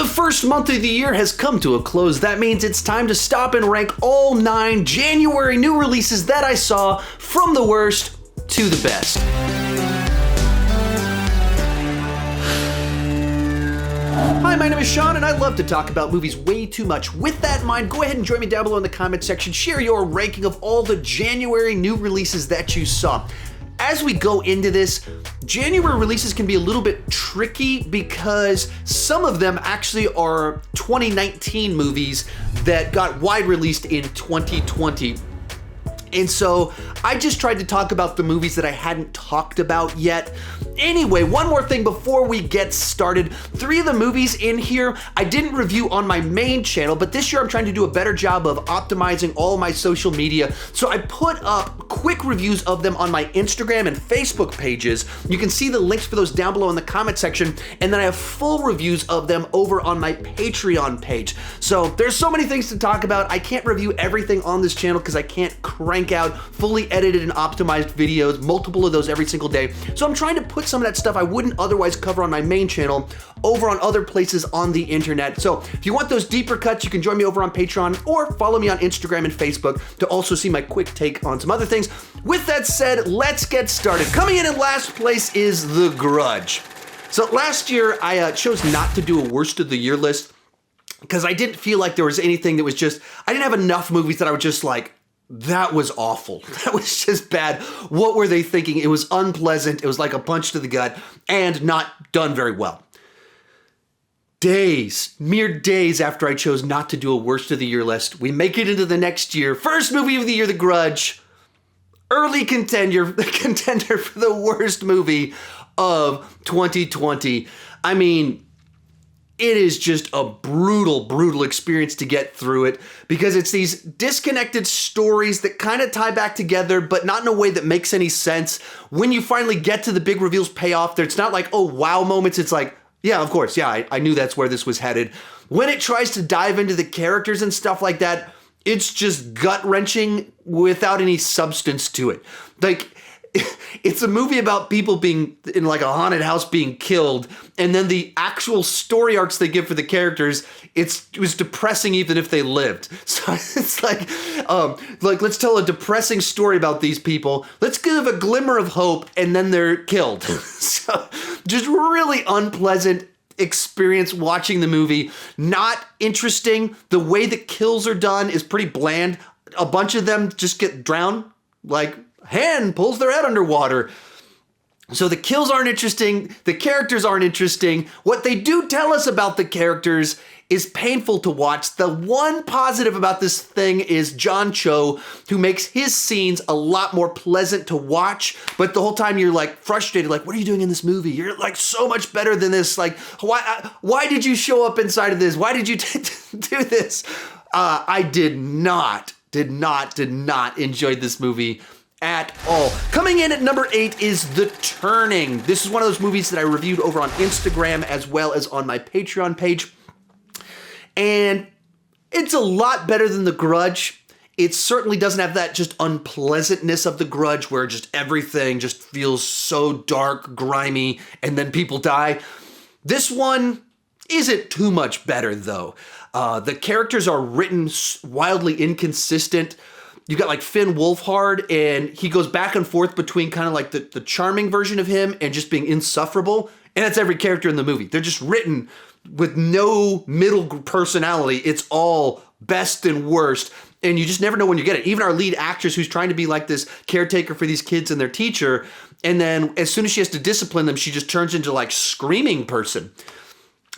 first month of the year has come to a close. That means it's time to stop and rank all 9 January new releases that I saw from the worst to the best. Hi, my name is Sean, and I love to talk about movies way too much. With that in mind, go ahead and join me down below in the comment section. Share your ranking of all the January new releases that you saw. As we go into this, January releases can be a little bit tricky because some of them actually are 2019 movies that got wide released in 2020. And so I just tried to talk about the movies that I hadn't talked about yet. Anyway, one more thing before we get started. 3 of the movies in here I didn't review on my main channel, but this year I'm trying to do a better job of optimizing all my social media. So I put up quick reviews of them on my Instagram and Facebook pages. You can see the links for those down below in the comment section. And then I have full reviews of them over on my Patreon page. So there's so many things to talk about. I can't review everything on this channel because I can't crank out fully edited and optimized videos, multiple of those every single day. So I'm trying to put some of that stuff I wouldn't otherwise cover on my main channel over on other places on the internet. So if you want those deeper cuts, you can join me over on Patreon or follow me on Instagram and Facebook to also see my quick take on some other things. With that said, let's get started. Coming in last place is The Grudge. So last year I chose not to do a worst of the year list because I didn't feel like there was anything that was just, I didn't have enough movies that I was just like, that was awful. That was just bad. What were they thinking? It was unpleasant. It was like a punch to the gut and not done very well. Mere days after I chose not to do a worst of the year list, we make it into the next year. First movie of the year, The Grudge. Early contender for the worst movie of 2020. I mean, it is just a brutal experience to get through it because it's these disconnected stories that kind of tie back together, but not in a way that makes any sense. When you finally get to the big reveals payoff, it's not like, oh, wow moments. It's like, yeah, of course. Yeah, I knew that's where this was headed. When it tries to dive into the characters and stuff like that, it's just gut-wrenching without any substance to it. Like, it's a movie about people being in like a haunted house being killed, and then the actual story arcs they give for the characters, it was depressing even if they lived. So it's like let's tell a depressing story about these people. Let's give a glimmer of hope, and then they're killed. So just really unpleasant experience watching the movie. Not interesting. The way the kills are done is pretty bland. A bunch of them just get drowned, like hand pulls their head underwater. So the kills aren't interesting. The characters aren't interesting. What they do tell us about the characters is painful to watch. The one positive about this thing is John Cho, who makes his scenes a lot more pleasant to watch. But the whole time you're like frustrated, like, what are you doing in this movie? You're like so much better than this. Like, why did you show up inside of this? Why did you do this? I did not enjoy this movie at all. Coming in at number 8 is The Turning. This is one of those movies that I reviewed over on Instagram as well as on my Patreon page. And it's a lot better than The Grudge. It certainly doesn't have that just unpleasantness of The Grudge where just everything just feels so dark, grimy, and then people die. This one isn't too much better though. The characters are written wildly inconsistent. You got like Finn Wolfhard, and he goes back and forth between kind of like the charming version of him and just being insufferable. And that's every character in the movie. They're just written with no middle personality. It's all best and worst. And you just never know when you get it. Even our lead actress who's trying to be like this caretaker for these kids and their teacher. And then as soon as she has to discipline them, she just turns into like screaming person.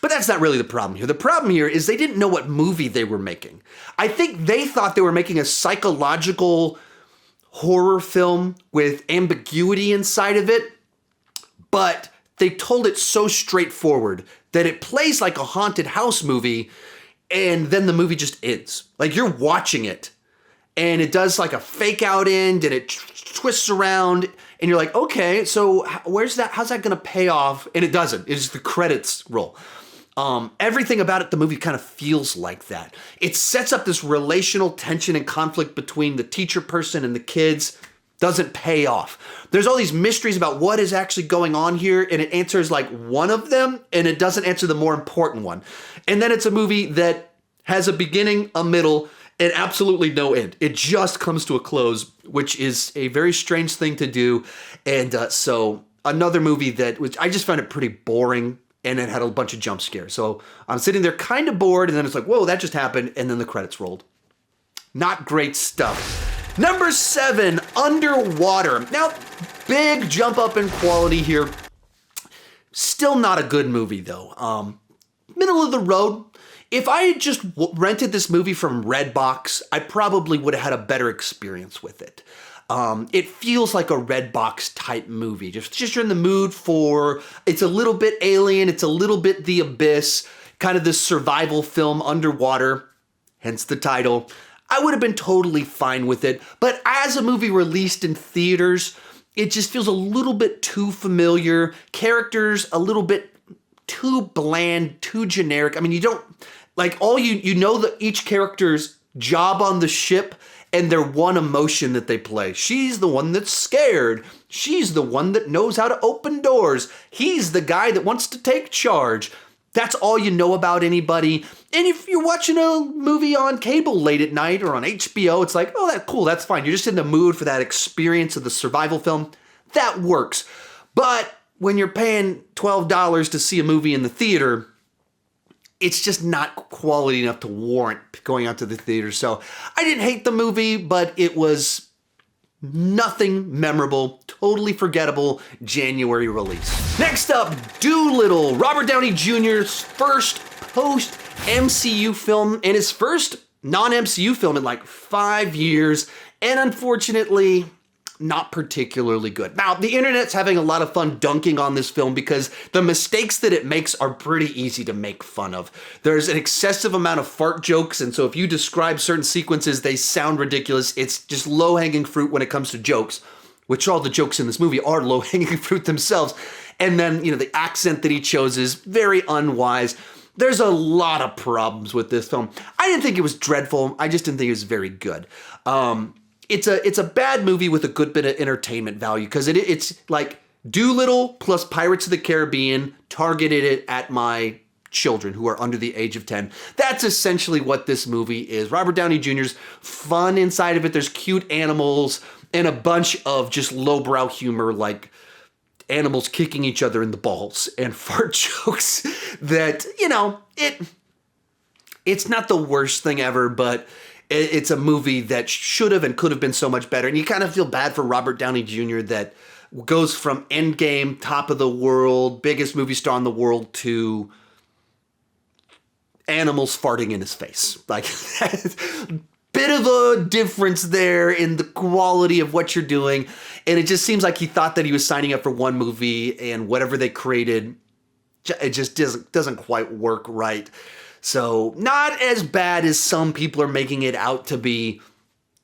But that's not really the problem here. The problem here is they didn't know what movie they were making. I think they thought they were making a psychological horror film with ambiguity inside of it, but they told it so straightforward that it plays like a haunted house movie, and then the movie just ends. Like you're watching it, and it does like a fake out end, and it twists around, and you're like, okay, so where's that? How's that going to pay off? And it doesn't. It's just the credits roll. Everything about it, the movie kind of feels like that. It sets up this relational tension and conflict between the teacher person and the kids. doesn't pay off. There's all these mysteries about what is actually going on here, and it answers like one of them, and it doesn't answer the more important one. And then it's a movie that has a beginning, a middle, and absolutely no end. It just comes to a close, which is a very strange thing to do. And so another movie which I just found it pretty boring, and it had a bunch of jump scares. So I'm sitting there kind of bored, and then it's like, whoa, that just happened, and then the credits rolled. Not great stuff. Number 7, Underwater. Now, big jump up in quality here. Still not a good movie, though. Middle of the road. If I had just rented this movie from Redbox, I probably would have had a better experience with it. It feels like a Redbox type movie. Just you're in the mood for, it's a little bit Alien, it's a little bit The Abyss, kind of this survival film underwater, hence the title. I would have been totally fine with it, but as a movie released in theaters, it just feels a little bit too familiar. Characters a little bit too bland, too generic. I mean, you don't, like, you know that each character's job on the ship and their one emotion that they play. She's the one that's scared. She's the one that knows how to open doors. He's the guy that wants to take charge. That's all you know about anybody. And if you're watching a movie on cable late at night or on HBO, it's like, oh, that's cool, that's fine. You're just in the mood for that experience of the survival film. That works. But when you're paying $12 to see a movie in the theater, it's just not quality enough to warrant going out to the theater. So I didn't hate the movie, but it was nothing memorable, totally forgettable January release. Next up, Doolittle, Robert Downey Jr.'s first post-MCU film and his first non-MCU film in like 5 years, and unfortunately, not particularly good. Now, the internet's having a lot of fun dunking on this film because the mistakes that it makes are pretty easy to make fun of. There's an excessive amount of fart jokes, and so if you describe certain sequences, they sound ridiculous. It's just low-hanging fruit when it comes to jokes, which all the jokes in this movie are low-hanging fruit themselves. And then, the accent that he chose is very unwise. There's a lot of problems with this film. I didn't think it was dreadful. I just didn't think it was very good. It's a bad movie with a good bit of entertainment value because it's like Doolittle plus Pirates of the Caribbean targeted it at my children who are under the age of 10. That's essentially what this movie is. Robert Downey Jr.'s fun inside of it. There's cute animals and a bunch of just lowbrow humor like animals kicking each other in the balls and fart jokes that, it's not the worst thing ever, but it's a movie that should have and could have been so much better. And you kind of feel bad for Robert Downey Jr. that goes from Endgame, top of the world, biggest movie star in the world, to animals farting in his face. Like, bit of a difference there in the quality of what you're doing. And it just seems like he thought that he was signing up for one movie and whatever they created, it just doesn't quite work right. So not as bad as some people are making it out to be.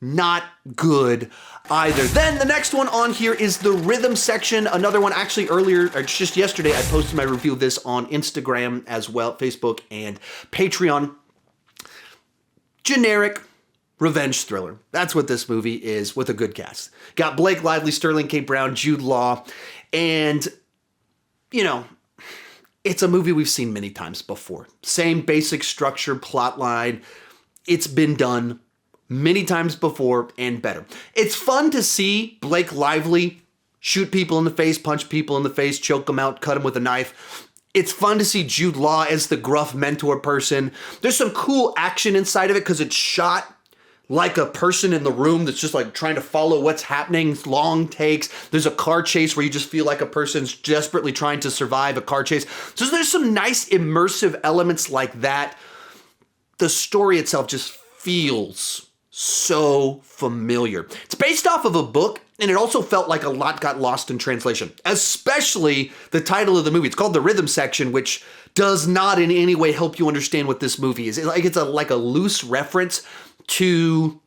Not good either. Then the next one on here is the rhythm section. Another one actually earlier, or just yesterday, I posted my review of this on Instagram as well, Facebook and Patreon. Generic revenge thriller. That's what this movie is with a good cast. Got Blake Lively, Sterling K. Brown, Jude Law, and, it's a movie we've seen many times before. Same basic structure, plot line. It's been done many times before and better. It's fun to see Blake Lively shoot people in the face, punch people in the face, choke them out, cut them with a knife. It's fun to see Jude Law as the gruff mentor person. There's some cool action inside of it because it's shot like a person in the room that's just like trying to follow what's happening, long takes. There's a car chase where you just feel like a person's desperately trying to survive a car chase. So there's some nice immersive elements like that. The story itself just feels so familiar. It's based off of a book, and it also felt like a lot got lost in translation, especially the title of the movie. It's called The Rhythm Section, which does not in any way help you understand what this movie is. It's like a loose reference to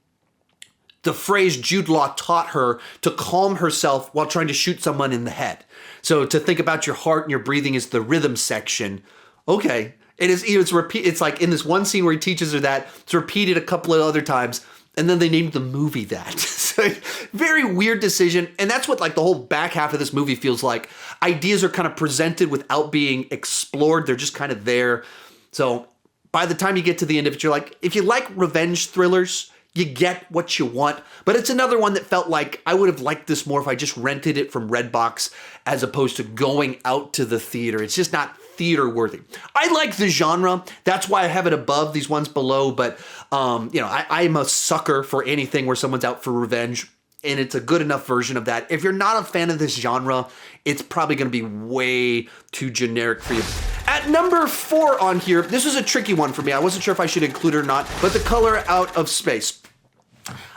the phrase Jude Law taught her to calm herself while trying to shoot someone in the head. So to think about your heart and your breathing is the rhythm section. Okay. It's like in this one scene where he teaches her that, it's repeated a couple of other times. and then they named the movie that. So very weird decision. And that's what like the whole back half of this movie feels like. Ideas are kind of presented without being explored. They're just kind of there. So by the time you get to the end of it, you're like, if you like revenge thrillers, you get what you want. But it's another one that felt like I would have liked this more if I just rented it from Redbox as opposed to going out to the theater. It's just not theater worthy. I like the genre. That's why I have it above these ones below. But, I'm a sucker for anything where someone's out for revenge. And it's a good enough version of that. If you're not a fan of this genre, it's probably going to be way too generic for you. At number 4 on here, this was a tricky one for me. I wasn't sure if I should include it or not, but The Color Out of Space.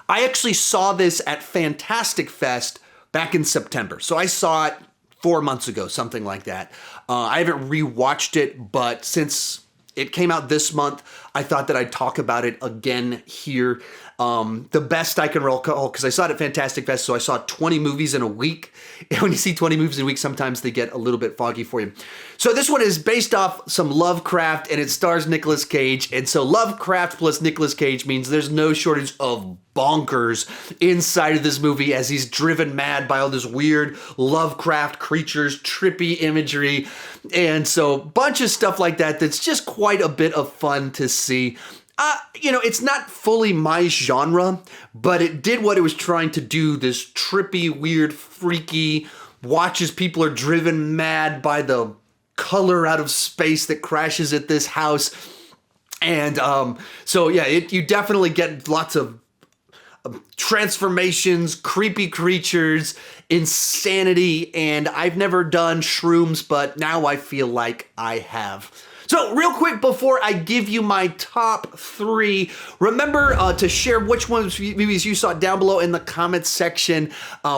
I actually saw this at Fantastic Fest back in September. So I saw it 4 months ago, something like that. I haven't rewatched it, but since it came out this month, I thought that I'd talk about it again here. The best I can recall, because I saw it at Fantastic Fest, so I saw 20 movies in a week. And when you see 20 movies in a week, sometimes they get a little bit foggy for you. So this one is based off some Lovecraft, and it stars Nicolas Cage. And so Lovecraft plus Nicolas Cage means there's no shortage of bonkers inside of this movie as he's driven mad by all this weird Lovecraft creatures, trippy imagery. And so bunch of stuff like that that's just quite a bit of fun to see. It's not fully my genre, but it did what it was trying to do. This trippy, weird, freaky, watches people are driven mad by the color out of space that crashes at this house. And you definitely get lots of transformations, creepy creatures, insanity, and I've never done shrooms, but now I feel like I have. So real quick before I give you my top 3, remember to share which movies you saw down below in the comments section.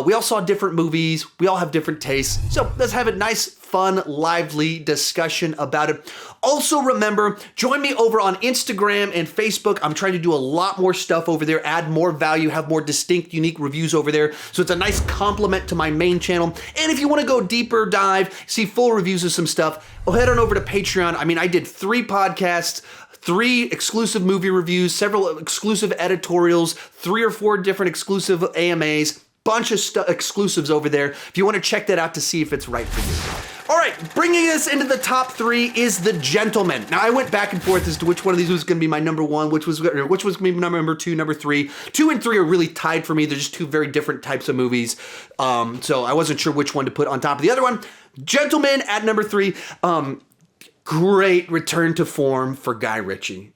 We all saw different movies. We all have different tastes. So let's have a nice, fun, lively discussion about it. Also remember, join me over on Instagram and Facebook. I'm trying to do a lot more stuff over there, add more value, have more distinct, unique reviews over there. So it's a nice complement to my main channel. And if you want to go deeper dive, see full reviews of some stuff, head on over to Patreon. I did 3 podcasts, 3 exclusive movie reviews, several exclusive editorials, 3 or 4 different exclusive AMAs, bunch of exclusives over there. If you want to check that out to see if it's right for you. All right, bringing us into the top 3 is The Gentleman. Now, I went back and forth as to which one of these was going to be my number 1, which was going to be my number 2, number 3. 2 and 3 are really tied for me. They're just 2 very different types of movies. So I wasn't sure which one to put on top of the other one. Gentleman at number 3. Great return to form for Guy Ritchie.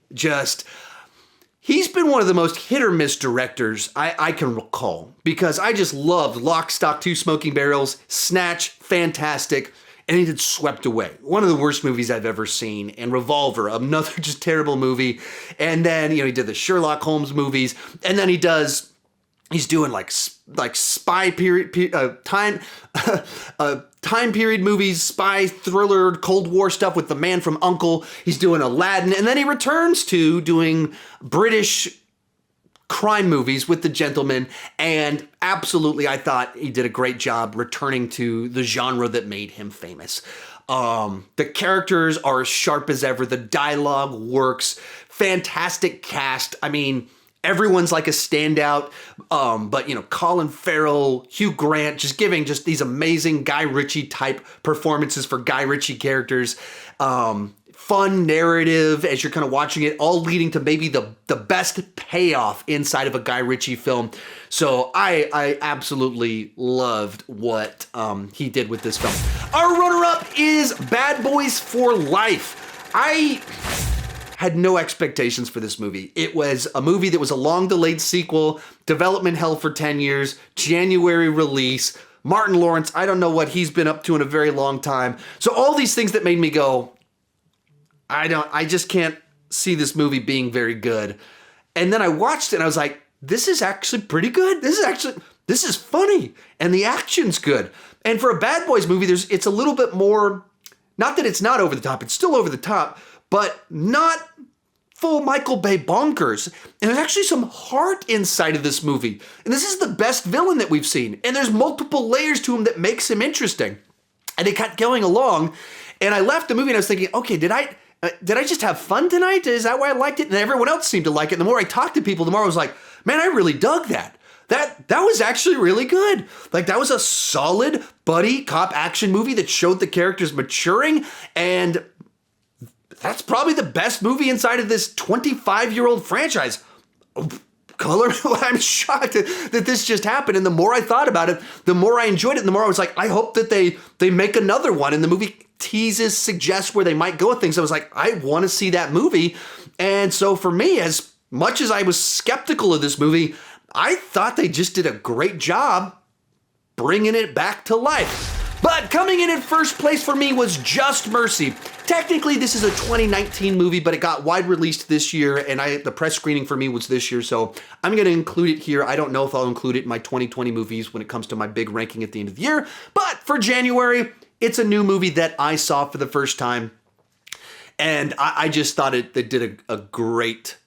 He's been one of the most hit or miss directors I can recall, because I just loved Lock, Stock, 2 Smoking Barrels, Snatch, fantastic, and he did Swept Away, one of the worst movies I've ever seen, and Revolver, another just terrible movie, and then, he did the Sherlock Holmes movies, and then he's doing like spy period, time period movies, spy thriller, Cold War stuff with The Man from U.N.C.L.E. He's doing Aladdin, and then he returns to doing British crime movies with The Gentleman, and absolutely I thought he did a great job returning to the genre that made him famous. The characters are as sharp as ever, the dialogue works, fantastic cast. Everyone's like a standout, but Colin Farrell, Hugh Grant, just giving these amazing Guy Ritchie type performances for Guy Ritchie characters. Fun narrative as you're kind of watching it, all leading to maybe the best payoff inside of a Guy Ritchie film. So I absolutely loved what he did with this film. Our runner-up is Bad Boys for Life. I had no expectations for this movie. It was a movie that was a long-delayed sequel, development hell for 10 years, January release. Martin Lawrence, I don't know what he's been up to in a very long time. So all these things that made me go, I just can't see this movie being very good. And then I watched it and I was like, this is actually pretty good. This is funny. And the action's good. And for a Bad Boys movie, it's a little bit more, not that it's not over the top, it's still over the top, but not full Michael Bay bonkers. And there's actually some heart inside of this movie. And this is the best villain that we've seen. And there's multiple layers to him that makes him interesting. And it kept going along. And I left the movie and I was thinking, okay, did I just have fun tonight? Is that why I liked it? And everyone else seemed to like it. And the more I talked to people, the more I was like, man, I really dug that. That was actually really good. Like, that was a solid buddy cop action movie that showed the characters maturing, and that's probably the best movie inside of this 25-year-old franchise. Color, I'm shocked that this just happened. And the more I thought about it, the more I enjoyed it. And the more I was like, I hope that they make another one. And the movie teases, suggests where they might go with things. I was like, I want to see that movie. And so for me, as much as I was skeptical of this movie, I thought they just did a great job bringing it back to life. But coming in at first place for me was Just Mercy. Technically, this is a 2019 movie, but it got wide released this year, and the press screening for me was this year, so I'm going to include it here. I don't know if I'll include it in my 2020 movies when it comes to my big ranking at the end of the year, but for January, it's a new movie that I saw for the first time, and I just thought it did a great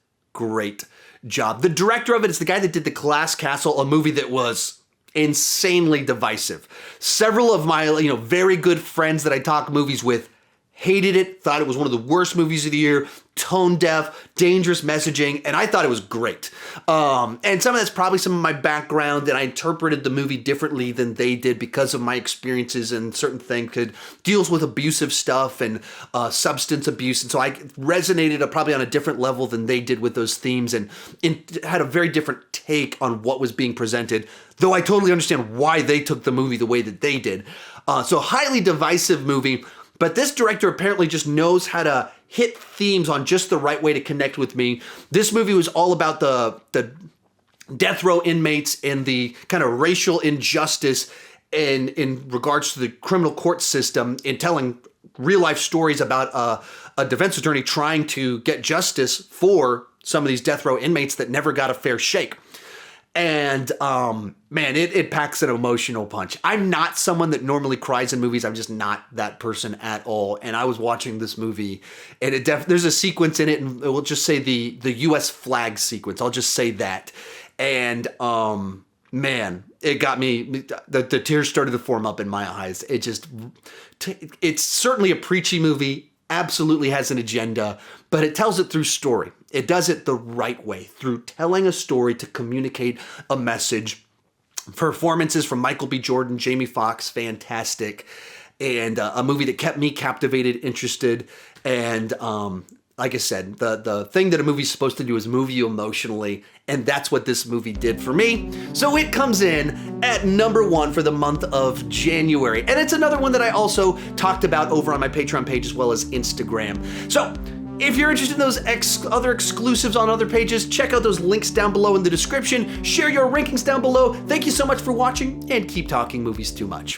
job. The director of it is the guy that did The Glass Castle, a movie that was insanely divisive. Several of my very good friends that I talk movies with hated it, thought it was one of the worst movies of the year, tone deaf, dangerous messaging, and I thought it was great. And some of that's probably some of my background, and I interpreted the movie differently than they did because of my experiences and certain things. It deals with abusive stuff and substance abuse, and so I resonated probably on a different level than they did with those themes, and it had a very different take on what was being presented, though I totally understand why they took the movie the way that they did. So highly divisive movie. But this director apparently just knows how to hit themes on just the right way to connect with me. This movie was all about the death row inmates and the kind of racial injustice in regards to the criminal court system, in telling real life stories about a defense attorney trying to get justice for some of these death row inmates that never got a fair shake. And man, it packs an emotional punch. I'm not someone that normally cries in movies. I'm just not that person at all. And I was watching this movie, and there's a sequence in it, and we'll just say the U.S. flag sequence. I'll just say that. And man, it got me. The tears started to form up in my eyes. It's certainly a preachy movie. Absolutely has an agenda, but it tells it through story. It does it the right way, through telling a story to communicate a message. Performances from Michael B. Jordan, Jamie Foxx, fantastic. And a movie that kept me captivated, interested. And like I said, the thing that a movie's supposed to do is move you emotionally. And that's what this movie did for me. So it comes in at number 1 for the month of January. And it's another one that I also talked about over on my Patreon page as well as Instagram. So if you're interested in those other exclusives on other pages, check out those links down below in the description. Share your rankings down below. Thank you so much for watching, and keep talking movies too much.